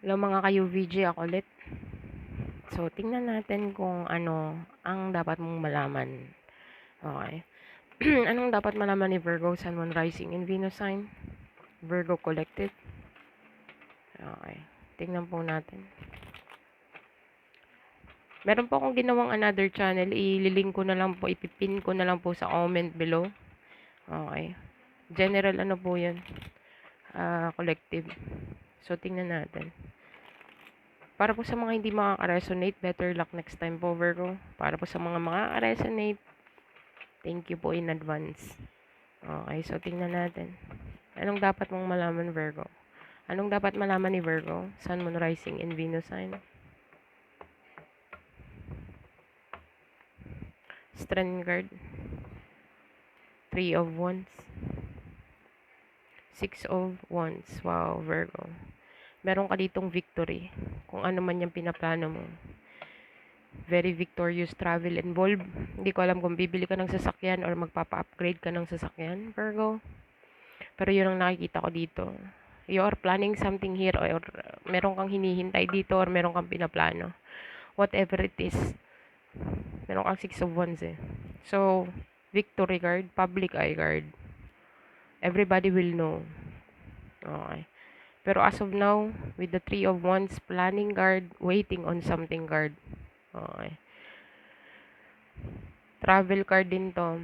Hello mga ka-UVG, ako ulit. So, tingnan natin kung ano ang dapat mong malaman. Okay. Anong dapat malaman ni Virgo, Sun, Moon, Rising, and Venus sign? Virgo Collective. Okay. Tingnan po natin. Meron po akong ginawang another channel. Ililink ko na lang po, ipipin ko na lang po sa comment below. Okay. General ano po yun? Collective. So, tingnan natin. Para po sa mga hindi makaka-resonate, better luck next time po, Virgo. Para po sa mga makaka-resonate, thank you po in advance. Okay, so tingnan natin. Anong dapat mong malaman, Virgo? Anong dapat malaman ni Virgo? Sun, Moon, Rising, and Venus sign. Strength card. 3 of Wands. 6 of Wands. Wow, Virgo. Meron ka ditong victory. Kung ano man yung pinaplano mo. Very victorious travel involved. Hindi ko alam kung bibili ka ng sasakyan or magpapa-upgrade ka ng sasakyan, Virgo. Pero yun ang nakikita ko dito. You are planning something here or meron kang hinihintay dito or meron kang pinaplano. Whatever it is. Meron kang 6 of Wands eh. So, victory card, public eye card. Everybody will know. Okay. Pero as of now, with the 3 of Wands, planning card, waiting on something card. Okay. Travel card din to.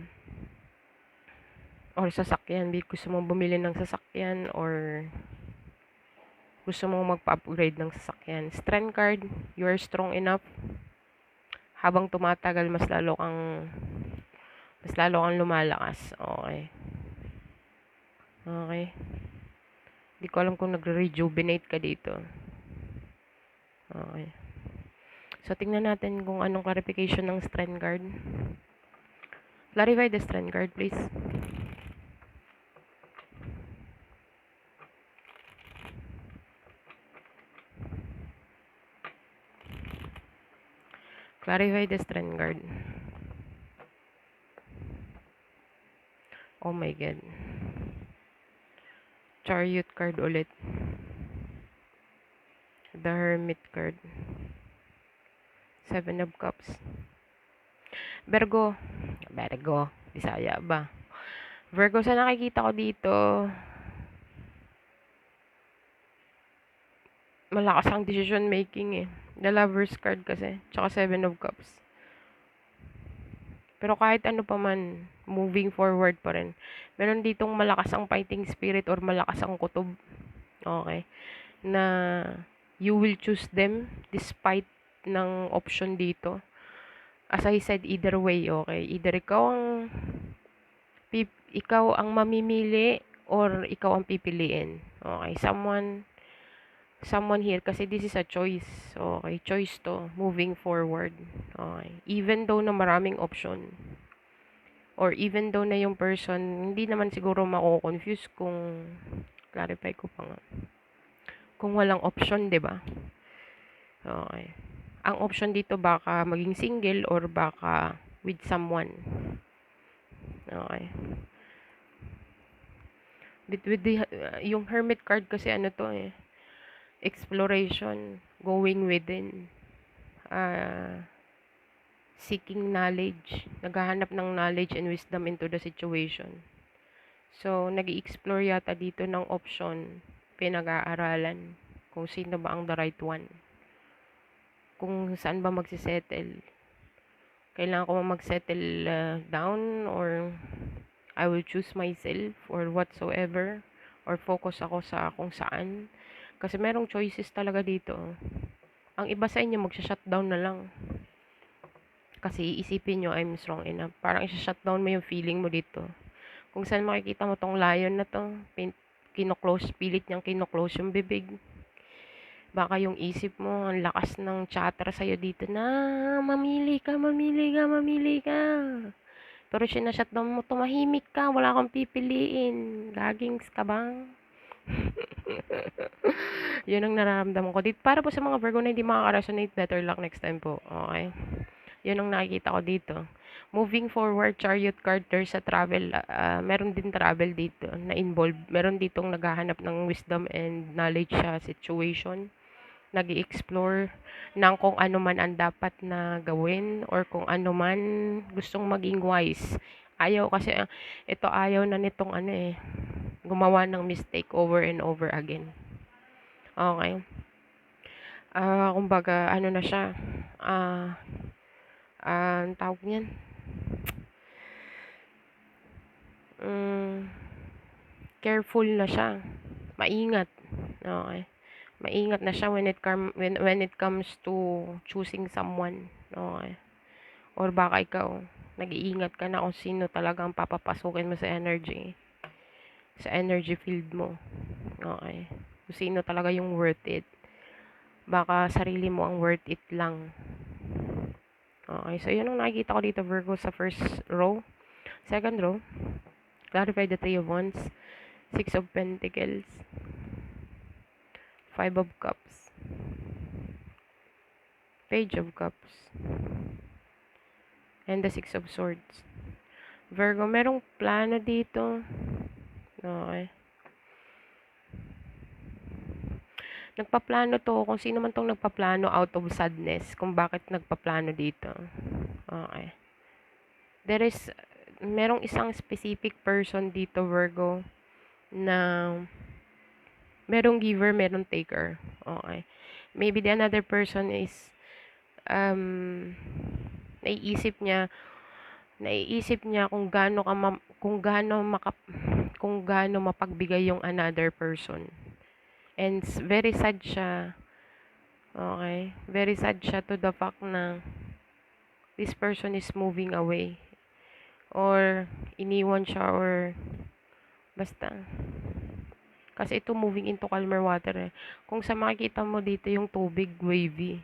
Or sasakyan. Gusto mo bumili ng sasakyan or gusto mong magpa-upgrade ng sasakyan. Strength card, you are strong enough. Habang tumatagal, mas lalo kang lumalakas. Okay. Okay. Hindi ko alam kung nagre-rejuvenate ka dito. Okay. So, tingnan natin kung anong clarification ng strength card. Clarify the strength card, please. Clarify the strength card. Oh my God. Chariot card ulit. The Hermit card. 7 of Cups. Virgo. Bisaya ba? Virgo, sa nakikita ko dito, malakas ang decision making eh. The Lover's card kasi. Tsaka 7 of Cups. Pero kahit ano pa man, moving forward pa rin. Meron ditong malakas ang fighting spirit or malakas ang kutob. Okay. Na you will choose them despite ng option dito. As I said, either way, okay. Either ikaw ang mamimili or ikaw ang pipiliin. Okay. Someone here kasi this is a choice. Okay, choice to moving forward. Okay. Even though na maraming option or even though na yung person hindi naman siguro mako-confuse kung clarify ko pa nga. Kung walang option, 'di ba? Okay. Ang option dito baka maging single or baka with someone. Okay. With the, yung Hermit card kasi ano to eh. Exploration, going within, seeking knowledge, naghahanap ng knowledge and wisdom into the situation. So, nag-i-explore yata dito ng option, pinag-aaralan kung sino ba ang the right one. Kung saan ba magsisettle. Kailangan ko mag-settle down or I will choose myself or whatsoever or focus ako sa kung saan. Kasi merong choices talaga dito. Ang iba sa inyo magsha-shutdown na lang. Kasi iisipin nyo, I'm strong enough. Parang isa-shutdown mo yung feeling mo dito. Kung saan makikita mo tong lion na to, pilit niyang kino-close yung bibig. Baka yung isip mo, ang lakas ng chatter sa'yo dito na, mamili ka. Pero sinashutdown mo, tumahimik ka, wala kang pipiliin. Gagings ka bang? Yun ang nararamdaman ko dito. Para po sa mga Virgo na hindi makaka-resonate, better luck next time po. Okay? Yun ang nakikita ko dito. Moving forward, chariot card, there's a travel. Meron din travel dito na involved. Meron ditong naghahanap ng wisdom and knowledge sa situation. nag-i-explore ng kung ano man ang dapat na gawin or kung ano man gustong maging wise. Ayaw kasi, ito ayaw na nitong ano eh, gumawa ng mistake over and over again. Okay. Kumbaga, ano na siya, ang tawag niyan, careful na siya, maingat. Okay. Maingat na siya when it comes to choosing someone. Okay. Or baka ikaw, nag-iingat ka na kung sino talaga ang papapasukin mo sa energy field mo. Okay. Kung sino talaga yung worth it. Baka sarili mo ang worth it lang. Okay. So, yun ang nakikita ko dito, Virgo, sa first row. Second row, clarify the Three of Wands, Six of Pentacles, Five of Cups, Page of Cups, and the Six of Swords. Virgo, merong plano dito. Okay. Nagpaplano to, kung sino man tong nagpaplano out of sadness, kung bakit nagpaplano dito. Okay. Merong isang specific person dito, Virgo, na merong giver, merong taker. Okay. Maybe the another person is, naiisip niya kung gaano mapagbigay yung another person. And very sad siya. Okay? Very sad siya to the fact na this person is moving away. Or iniwan siya or basta. Kasi ito moving into calmer water eh. Kung sa makikita mo dito yung tubig wavy.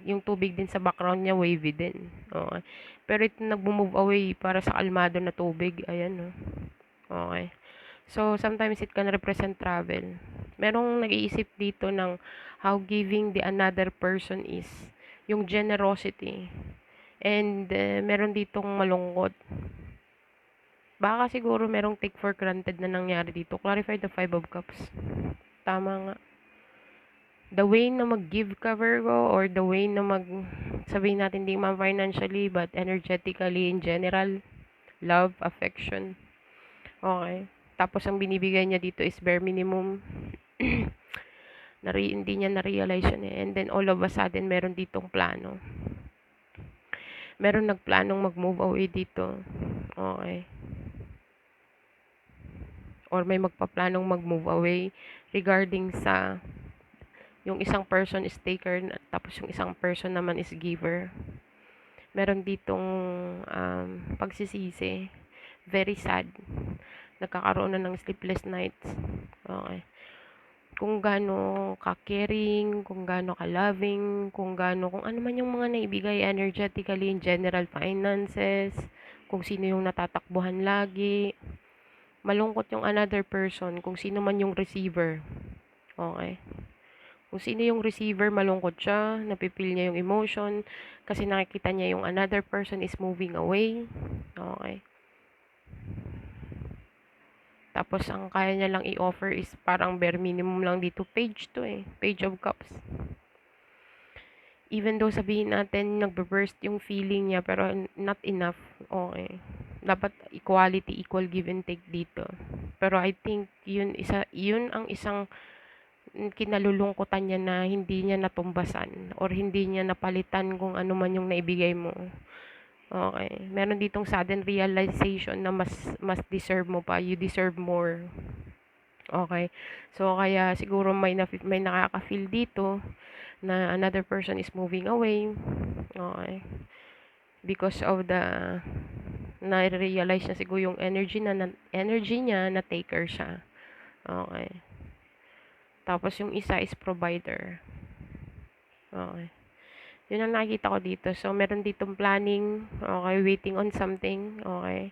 Yung tubig din sa background niya wavy din. Okay. Pero ito nagmo-move away para sa kalmado na tubig. Ayan no. Okay. So, sometimes it can represent travel. Merong nag-iisip dito ng how giving the another person is. Yung generosity. And meron ditong malungkot. Baka siguro merong take for granted na nangyari dito. Clarify the Five of Cups. Tama nga. The way na mag-give ka, Virgo, or the way na sabihin natin di man financially, but energetically in general, love, affection. Okay. Tapos ang binibigay niya dito is bare minimum. Hindi niya na-realize yun eh. And then all of a sudden, meron ditong plano. Meron nagplanong mag-move away dito. Okay. Or may magpaplanong mag-move away regarding sa yung isang person is taker, tapos yung isang person naman is giver. Meron ditong pagsisisi. Very sad. Nagkakaroon na ng sleepless nights. Okay. Kung gaano ka-caring, kung gaano ka-loving, kung ano man yung mga naibigay energetically in general finances, kung sino yung natatakbuhan lagi. Malungkot yung another person, kung sino man yung receiver. Okay. Kung sino yung receiver, malungkot siya, napipil niya yung emotion, kasi nakikita niya yung another person is moving away. Okay. Tapos, ang kaya niya lang i-offer is parang bare minimum lang dito. Page to eh. Page of Cups. Even though sabihin natin, nagbe-burst yung feeling niya, pero not enough. Okay. Dapat equality, equal give and take dito. Pero I think, yun ang isang kinalulungkutan niya na hindi niya natumbasan or hindi niya napalitan kung ano man yung naibigay mo. Okay. Meron ditong sudden realization na mas deserve mo pa. You deserve more. Okay. So, kaya siguro may nakaka-feel dito na another person is moving away. Okay. Because of na-realize na siguro yung energy niya na taker siya. Okay. Tapos yung isa is provider. Okay. Yun ang nakikita ko dito. So, meron ditong planning. Okay. Waiting on something. Okay.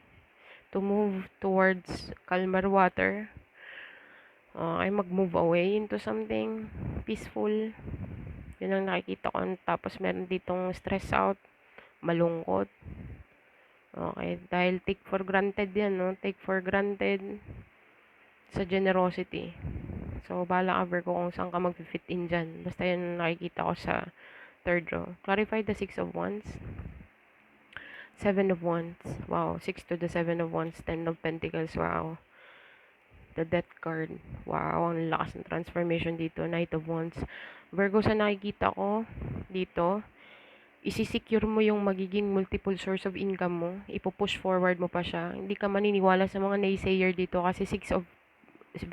To move towards calmer water. Okay. Mag-move away into something peaceful. Yun ang nakikita ko. Tapos, meron ditong stress out. Malungkot. Okay. Dahil take for granted yan, no? Take for granted sa generosity. So, bahala ka Virgo kung saan ka mag-fit in dyan. Basta yun nakikita ko sa third row. Clarify the 6 of Wands. 7 of Wands. Wow. 6 to the 7 of Wands. 10 of Pentacles. Wow. The Death card. Wow. Ang lakas ng transformation dito. Knight of Wands. Virgo, sa nakikita ko dito, isi-secure mo yung magiging multiple source of income mo. Ipo-push forward mo pa siya. Hindi ka maniniwala sa mga naysayer dito kasi 6 of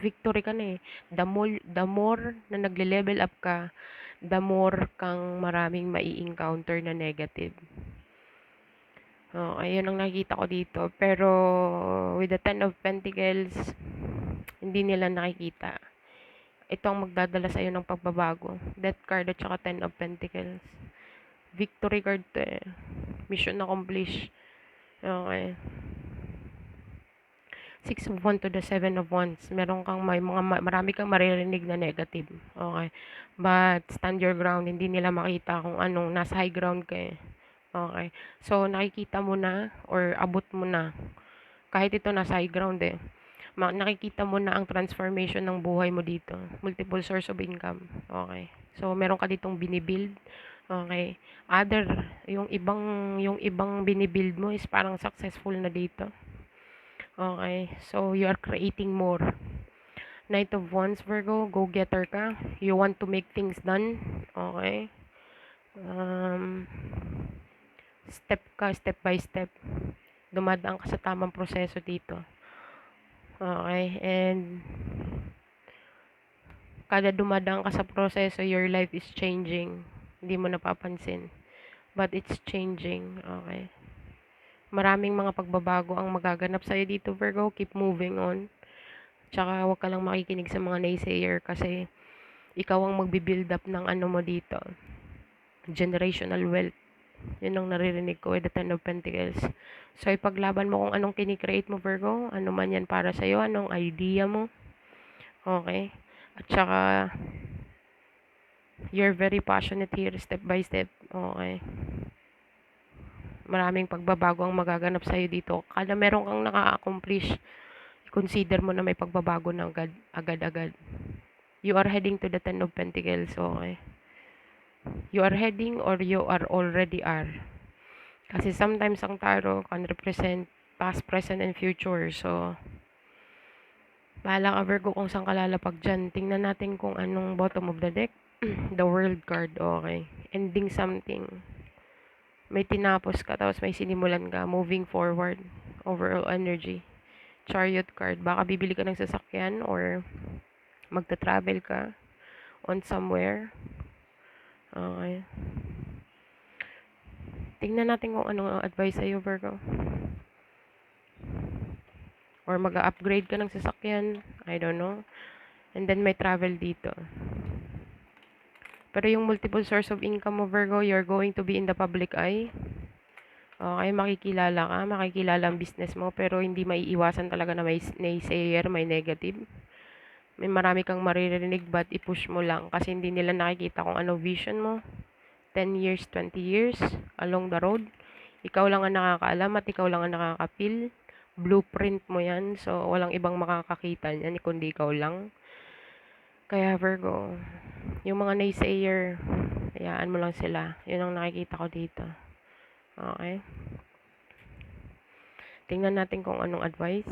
victory ka na eh. The more na nagle-level up ka, the more kang maraming mai-encounter na negative. Ayun ang nakikita ko dito. Pero with the 10 of Pentacles, hindi nila nakikita. Ito ang magdadala sa iyo ng pagbabago. Death card at saka 10 of Pentacles. Victory card to eh. Mission accomplished. Okay. 6 of Wands to the 7 of Wands. Marami kang maririnig na negative. Okay. But stand your ground. Hindi nila makita kung anong nasa high ground ka eh. Okay. So, nakikita mo na or abot mo na. Kahit ito nasa high ground eh. Nakikita mo na ang transformation ng buhay mo dito. Multiple source of income. Okay. So, meron ka ditong binibuild. Okay. Yung ibang binibuild mo is parang successful na dito. Okay. So, you are creating more. Knight of Wands, Virgo. Go-getter ka. You want to make things done. Okay. Step by step. Dumadaan ka sa tamang proseso dito. Okay. And kada dumadaan ka sa proseso, your life is changing. Hindi mo napapansin. But it's changing. Okay. Maraming mga pagbabago ang magaganap sa'yo dito, Virgo. Keep moving on. Tsaka huwag ka lang makikinig sa mga naysayer kasi ikaw ang magbi-build up ng ano mo dito. Generational wealth. Yun ang naririnig ko with the 10 of Pentacles. So, ipaglaban mo kung anong kinikreate mo, Virgo. Ano man yan para sa'yo. Anong idea mo. Okay. At saka, you're very passionate here, step by step. Okay. Maraming pagbabago ang magaganap sa'yo dito. Kada meron kang naka-accomplish, consider mo na may pagbabago na agad-agad. You are heading to the 10 of Pentacles. Okay. You are heading or you are already are. Kasi sometimes ang tarot can represent past, present, and future. So, bahala ka Virgo kung saan ka lalapag dyan. Tingnan natin kung anong bottom of the deck. The World card. Okay. Ending something. May tinapos ka tapos may sinimulan ka. Moving forward. Overall energy. Chariot card. Baka bibili ka ng sasakyan or magta-travel ka on somewhere. Okay. Tingnan natin kung anong advice sa'yo, Virgo. Or mag-upgrade ka ng sasakyan. I don't know. And then may travel dito. Pero yung multiple source of income mo, Virgo, you're going to be in the public eye. Okay, makikilala ang business mo, pero hindi maiiwasan talaga na may naysayer, may negative. May marami kang maririnig, but i-push mo lang kasi hindi nila nakikita kung ano vision mo. 10 years, 20 years along the road. Ikaw lang ang nakakaalam at ikaw lang ang nakaka-feel. Blueprint mo yan, so walang ibang makakakita niyan kundi ikaw lang. Kaya Virgo, yung mga naysayer, hayaan mo lang sila. Yun ang nakikita ko dito. Okay. Tingnan natin kung anong advice.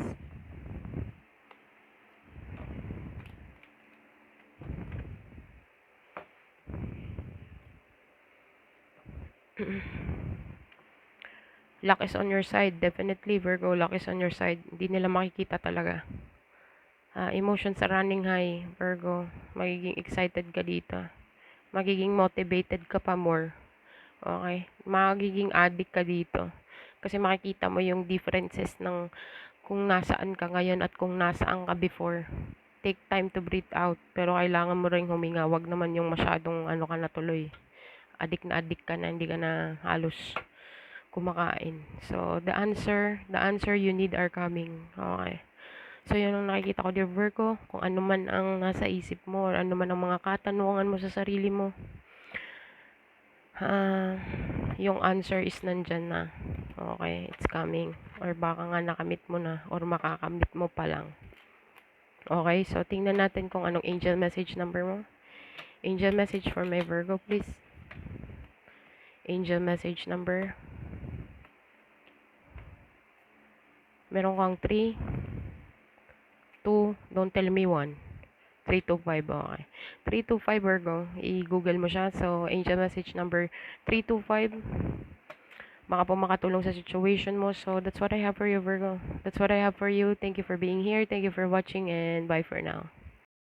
Luck is on your side. Definitely, Virgo, luck is on your side. Hindi nila makikita talaga. Emotions are running high, Virgo. Magiging excited ka dito. Magiging motivated ka pa more. Okay? Magiging addict ka dito. Kasi makikita mo yung differences ng kung nasaan ka ngayon at kung nasaan ka before. Take time to breathe out. Pero kailangan mo ring huminga. Wag naman yung masyadong ano ka na tuloy. Addict ka na. Hindi ka na halos kumakain. So, the answer you need are coming. Okay. So, yun ang nakikita ko, dear Virgo. Kung ano man ang nasa isip mo or ano man ang mga katanungan mo sa sarili mo, yung answer is nandyan na. Okay, it's coming. Or baka nga nakamit mo na or makakamit mo pa lang. Okay, so tingnan natin kung anong angel message number mo. Angel message for my Virgo, please. Angel message number. Meron kang 3, 2, don't tell me 1. 3 to 5, okay. 3 to 5 Virgo, i-google mo siya. So, angel message number 3 to 5. Baka po makatulong sa situation mo. So, that's what I have for you, Virgo. That's what I have for you. Thank you for being here. Thank you for watching, and bye for now.